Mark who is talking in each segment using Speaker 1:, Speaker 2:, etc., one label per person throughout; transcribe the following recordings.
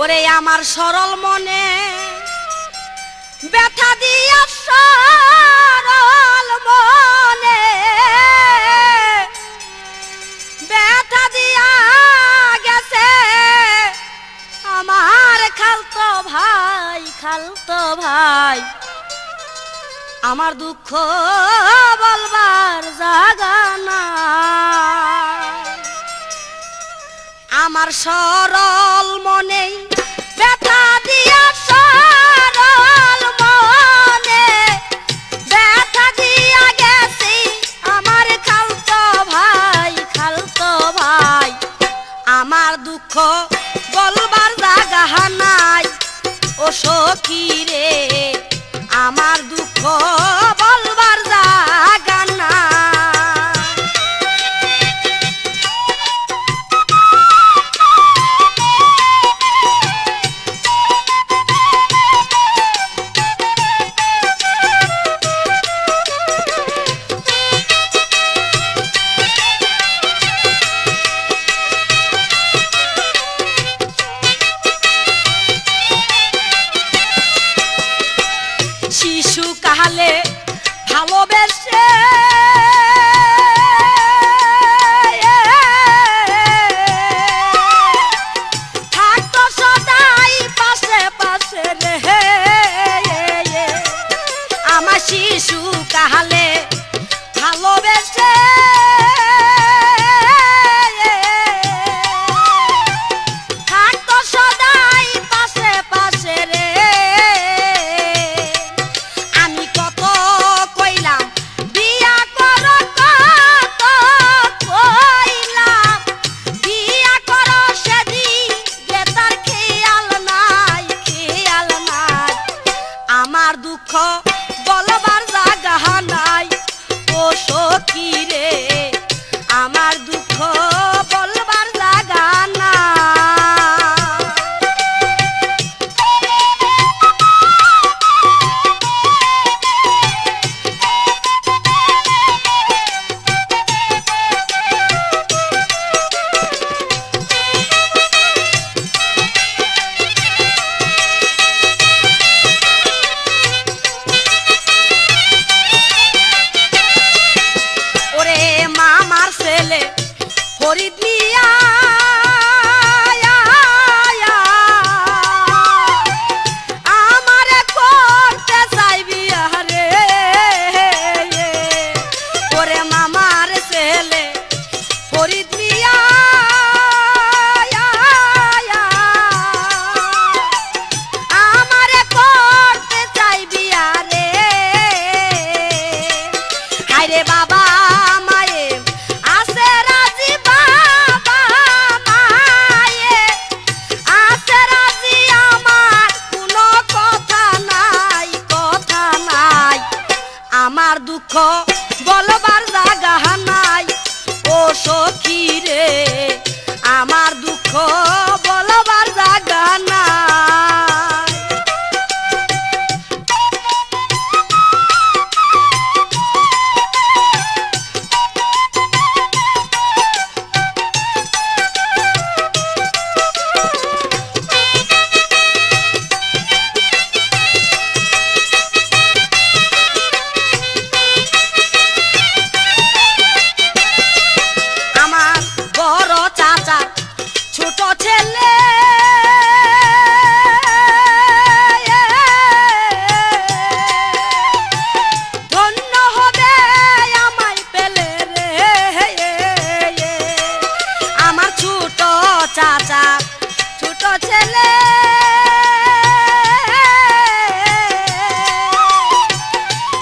Speaker 1: ওরে আমার সরল মনে ব্যথা দিয়া সরল মনে ব্যথা দিয়া গেছে আমার খালতো ভাই আমার দুঃখ বলবার জায়গা নাই আমার সরল মনে ব্যথা দিয়া সরল মনে ব্যথা দিয়া গেছি আমার খালতো ভাই আমার দুঃখ বলবার জায়গা নাই ও সখী রে আমার দুঃখ বলবার জায়গা নাই শিশু কালে ভালোবেসে থাকতো সদাই পাশে পাশে রে আমার শিশু কালে ভালোবেসে থাকতো সদাই পাশে পাশে রে দুঃখ বলবার জায়গা নাই ও সখী রে আমার দুঃখ বলবার জায়গা নাই ফরিদ মিয়া আমারে করতে চাইবি রে ওরে মামার ছেলে ফরিদ মিয়া আমারে করতে চাইবি রে হায়রে বাবা মায়ে আছে রাজি বাবা মায়ে আছে রাজি আমার কোনো কথা নাই আমার দুঃখ বলবার জায়গা নাই ও সখী রে আমার দুঃখ বলবার জায়গা নাই আমার বড় চাচা ছোট ছেলে ধন্য হবে আমায় পেলে রে আমার ছোট চাচা ছোট ছেলে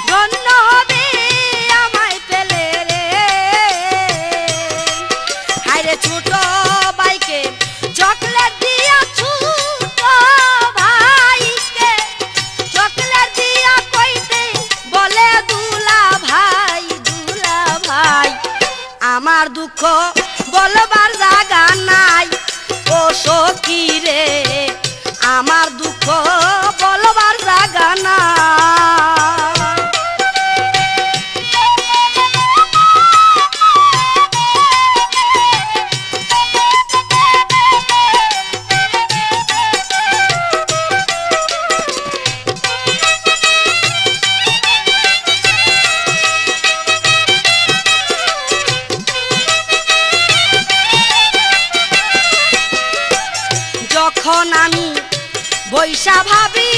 Speaker 1: ধন্য হবে আমায় পেলে রে হায়রে ছোট ভাইকে চকলেট দিয়া ছোট ভাইকে চকলেট দিয়া কইতে বলে দুলা ভাই আমার দুঃখ বলবার জায়গা নাই ও সখী রে আমার দুঃখ বলবার জায়গা নাই বৈশা ভাবি